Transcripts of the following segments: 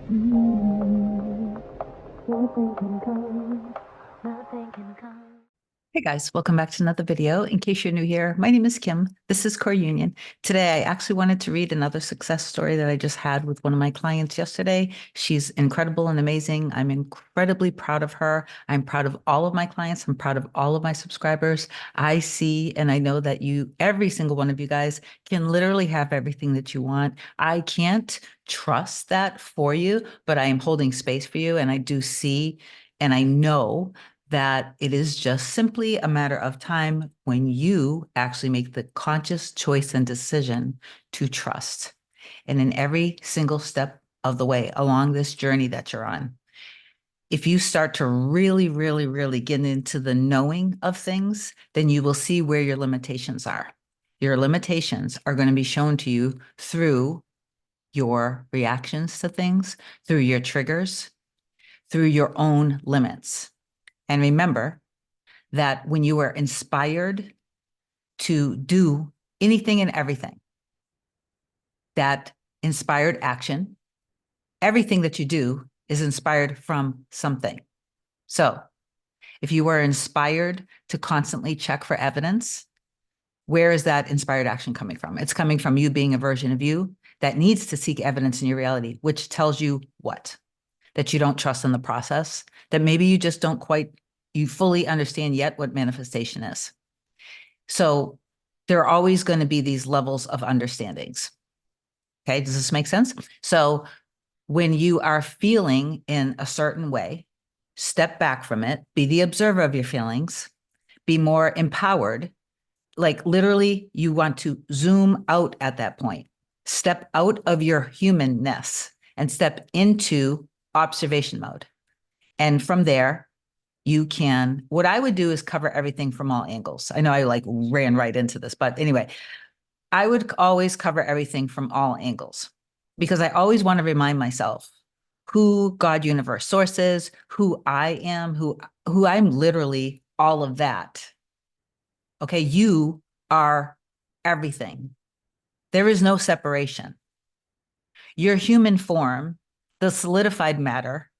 Nothing can come, nothing can come. Hey guys, welcome back to another video. In case you're new here, my name is Kim. This is Core Union. Today, I actually wanted to read another success story that I just had with one of my clients yesterday. She's incredible and amazing. I'm incredibly proud of her. I'm proud of all of my clients. I'm proud of all of my subscribers. I see and I know that every single one of you guys can literally have everything that you want. I can't trust that for you, but I am holding space for you. And I do see and I know that it is just simply a matter of time when you actually make the conscious choice and decision to trust. And in every single step of the way along this journey that you're on, if you start to really, really, really get into the knowing of things, then you will see where your limitations are. Your limitations are going to be shown to you through your reactions to things, through your triggers, through your own limits. And remember that when you are inspired to do anything and everything, that inspired action, everything that you do is inspired from something. So if you are inspired to constantly check for evidence, where is that inspired action coming from? It's coming from you being a version of you that needs to seek evidence in your reality, which tells you what? That you don't trust in the process, that maybe you just don't you fully understand yet what manifestation is. So there are always going to be these levels of understandings. Okay, does this make sense? So when you are feeling in a certain way, step back from it, be the observer of your feelings, be more empowered. Like literally, you want to zoom out at that point, step out of your humanness and step into observation mode. And from there, what I would do is cover everything from all angles. I know I ran right into this, but anyway, I would always cover everything from all angles because I always want to remind myself who God universe source is, who I am, who I'm literally all of that. Okay, you are everything. There is no separation. Your human form, the solidified matter,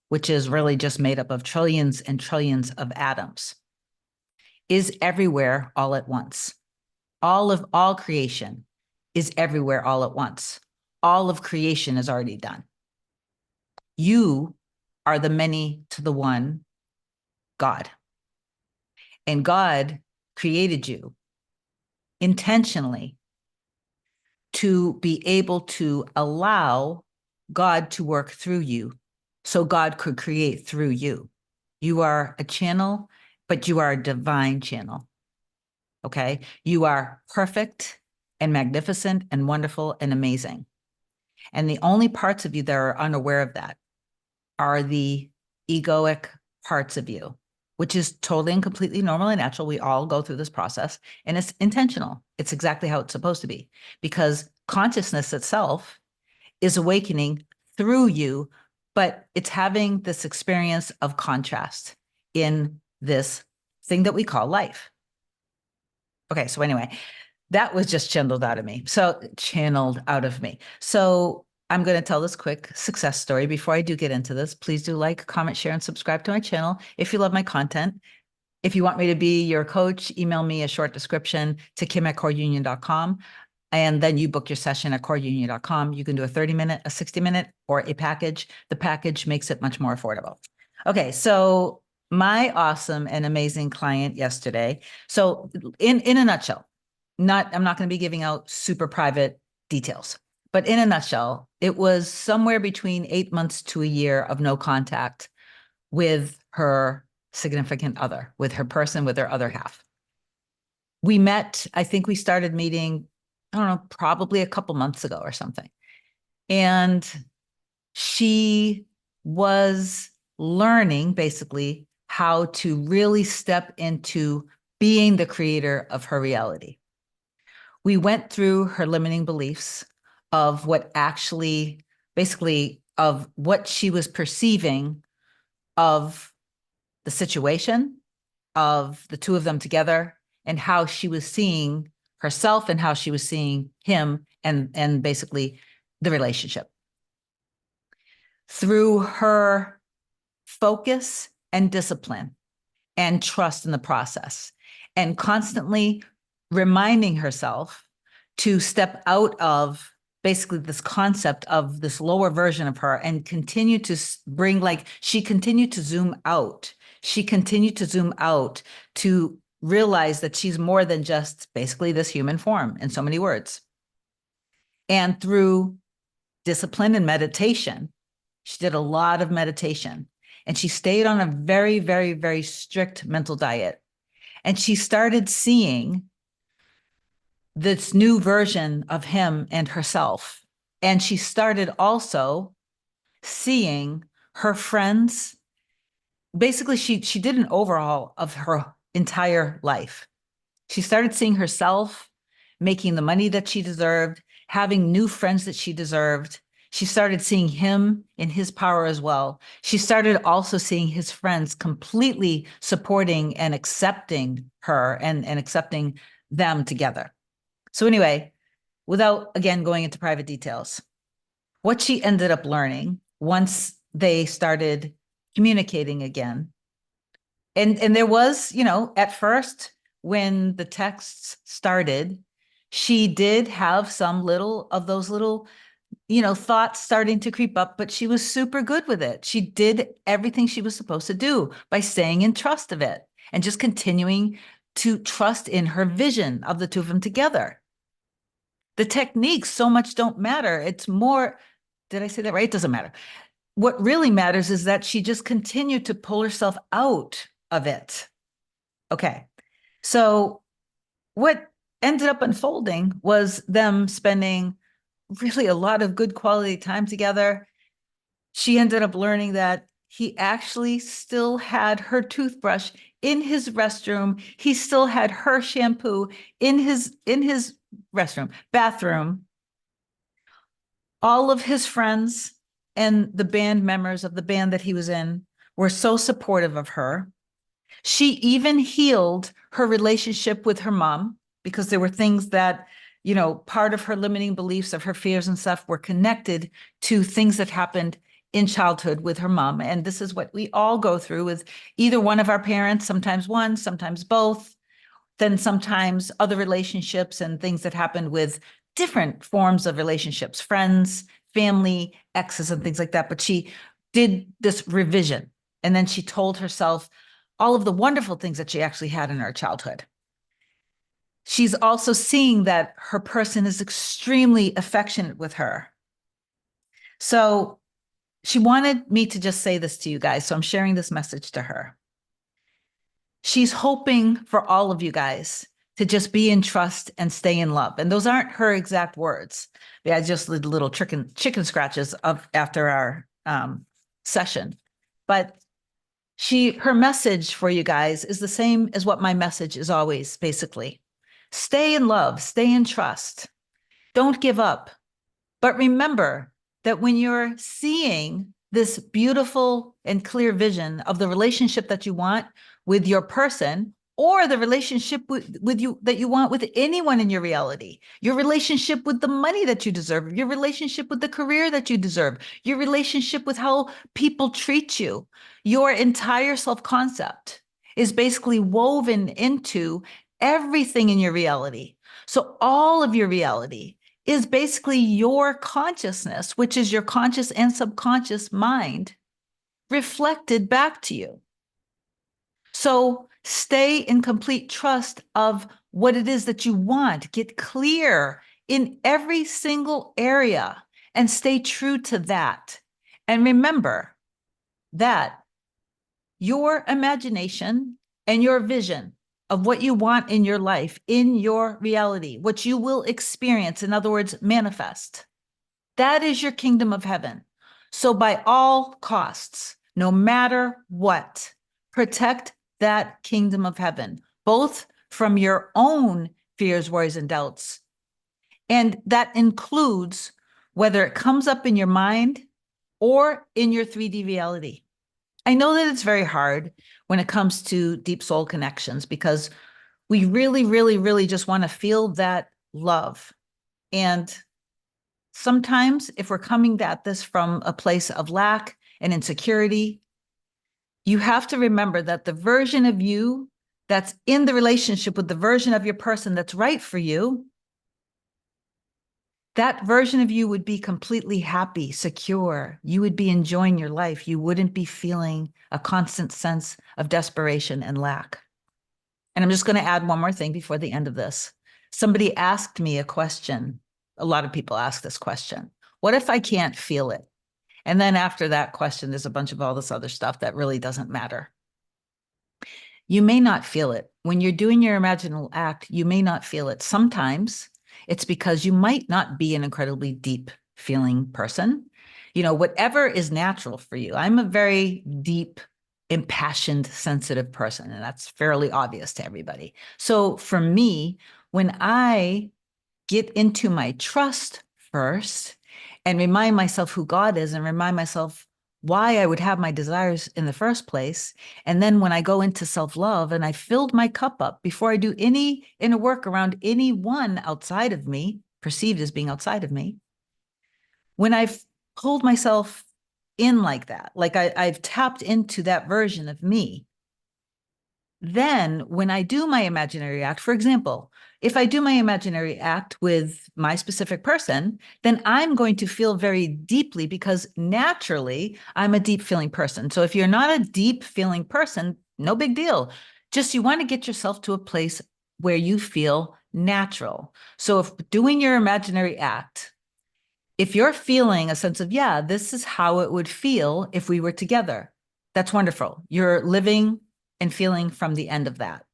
which is really just made up of trillions and trillions of atoms, is everywhere all at once. All creation is everywhere all at once. All of creation is already done. You are the many to the one, God. And God created you intentionally to be able to allow God to work through you so God could create through you. You are a channel, but you are a divine channel. Okay? You are perfect and magnificent and wonderful and amazing. And the only parts of you that are unaware of that are the egoic parts of you, which is totally and completely normal and natural. We all go through this process and it's intentional. It's exactly how it's supposed to be because consciousness itself is awakening through you, but it's having this experience of contrast in this thing that we call life. Okay, so anyway, that was just channeled out of me. So I'm going to tell this quick success story. Before I do get into this, please do like, comment, share, and subscribe to my channel if you love my content. If you want me to be your coach, email me a short description to kim@coreunion.com. And then you book your session at coreunion.com. You can do a 30-minute, a 60-minute, or a package. The package makes it much more affordable. Okay, so my awesome and amazing client yesterday. So in a nutshell, I'm not going to be giving out super private details, but in a nutshell, it was somewhere between 8 months to a year of no contact with her significant other, with her person, with her other half. We met, I think we started meeting, I don't know, probably a couple months ago or something. And she was learning basically how to really step into being the creator of her reality. We went through her limiting beliefs of what actually, basically, of what she was perceiving of the situation, of the two of them together, and how she was seeing herself and how she was seeing him and basically the relationship. through her focus and discipline and trust in the process, and constantly reminding herself to step out of basically this concept of this lower version of her and continue to bring, like, she continued to zoom out. She continued to zoom out to realize that she's more than just basically this human form, in so many words. And through discipline and meditation, she did a lot of meditation, and she stayed on a very, very, very strict mental diet. And she started seeing this new version of him and herself. And she started also seeing her friends. Basically, she did an overhaul of her entire life. She started seeing herself making the money that she deserved, having new friends that she deserved. She started seeing him in his power as well. She started also seeing his friends completely supporting and accepting her and accepting them together. So anyway, without, again, going into private details, what she ended up learning once they started communicating again, and there was, at first, when the texts started, she did have some little of those little, thoughts starting to creep up, but she was super good with it. She did everything she was supposed to do by staying in trust of it and just continuing to trust in her vision of the two of them together. The techniques so much don't matter. It's more, did I say that right? It doesn't matter. What really matters is that she just continued to pull herself out of it. Okay. So what ended up unfolding was them spending really a lot of good quality time together. She ended up learning that he actually still had her toothbrush in his restroom. He still had her shampoo in his bathroom. All of his friends and the band members of the band that he was in were so supportive of her. She even healed her relationship with her mom, because there were things that, part of her limiting beliefs, of her fears and stuff, were connected to things that happened in childhood with her mom. And this is what we all go through with either one of our parents, sometimes one, sometimes both, then sometimes other relationships and things that happened with different forms of relationships, friends, family, exes, and things like that. But she did this revision, and then she told herself all of the wonderful things that she actually had in her childhood. She's also seeing that her person is extremely affectionate with her. So she wanted me to just say this to you guys, so I'm sharing this message to her. She's hoping for all of you guys to just be in trust and stay in love. And those aren't her exact words. I just did little chicken scratches after our session. But her message for you guys is the same as what my message is always, basically. Stay in love, stay in trust. Don't give up. But remember that when you're seeing this beautiful and clear vision of the relationship that you want with your person, or the relationship with you that you want with anyone in your reality, your relationship with the money that you deserve, your relationship with the career that you deserve, your relationship with how people treat you, your entire self-concept is basically woven into everything in your reality. So all of your reality is basically your consciousness, which is your conscious and subconscious mind, reflected back to you. So stay in complete trust of what it is that you want. Get clear in every single area and stay true to that. And remember that your imagination and your vision of what you want in your life, in your reality, what you will experience, in other words, manifest, that is your kingdom of heaven. So by all costs, no matter what, protect that kingdom of heaven, both from your own fears, worries, and doubts. And that includes whether it comes up in your mind or in your 3D reality. I know that it's very hard when it comes to deep soul connections, because we really, really, really just want to feel that love. And sometimes if we're coming at this from a place of lack and insecurity, you have to remember that the version of you that's in the relationship with the version of your person that's right for you, that version of you would be completely happy, secure. You would be enjoying your life. You wouldn't be feeling a constant sense of desperation and lack. And I'm just going to add one more thing before the end of this. Somebody asked me a question. A lot of people ask this question. What if I can't feel it? And then after that question, there's a bunch of all this other stuff that really doesn't matter. You may not feel it. When you're doing your imaginal act, you may not feel it. Sometimes it's because you might not be an incredibly deep feeling person. You know, whatever is natural for you. I'm a very deep, impassioned, sensitive person, and that's fairly obvious to everybody. So for me, when I get into my trust first and remind myself who God is and remind myself why I would have my desires in the first place. And then when I go into self-love and I filled my cup up before I do any inner work around anyone outside of me, perceived as being outside of me, when I've pulled myself in like that, like I've tapped into that version of me, then when I do my imaginary act, for example, if I do my imaginary act with my specific person, then I'm going to feel very deeply because naturally I'm a deep feeling person. So if you're not a deep feeling person, no big deal. Just you want to get yourself to a place where you feel natural. So if doing your imaginary act, if you're feeling a sense of, yeah, this is how it would feel if we were together, that's wonderful. You're living and feeling from the end of that.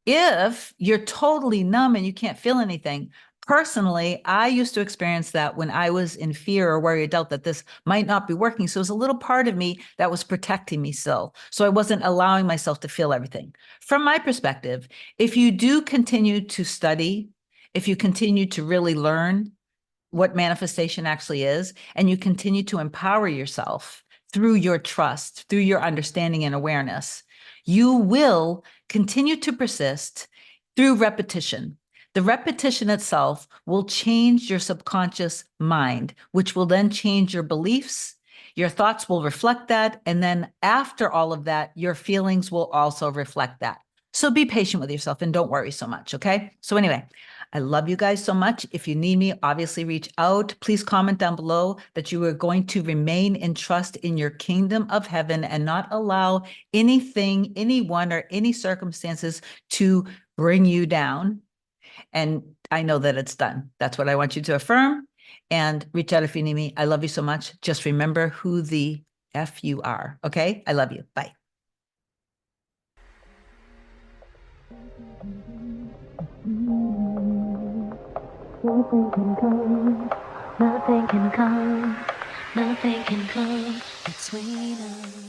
If you're totally numb and you can't feel anything, personally, I used to experience that when I was in fear or worried, doubt that this might not be working. So it was a little part of me that was protecting me still. So I wasn't allowing myself to feel everything. From my perspective, if you do continue to study, if you continue to really learn what manifestation actually is, and you continue to empower yourself through your trust, through your understanding and awareness, you will continue to persist through repetition. The repetition itself will change your subconscious mind, which will then change your beliefs. Your thoughts will reflect that. And then after all of that, your feelings will also reflect that. So be patient with yourself and don't worry so much, okay? So anyway, I love you guys so much. If you need me, obviously reach out. Please comment down below that you are going to remain in trust in your kingdom of heaven and not allow anything, anyone, or any circumstances to bring you down. And I know that it's done. That's what I want you to affirm. And reach out if you need me. I love you so much. Just remember who the F you are. Okay? I love you. Bye. Nothing can come, nothing can come, nothing can come between us.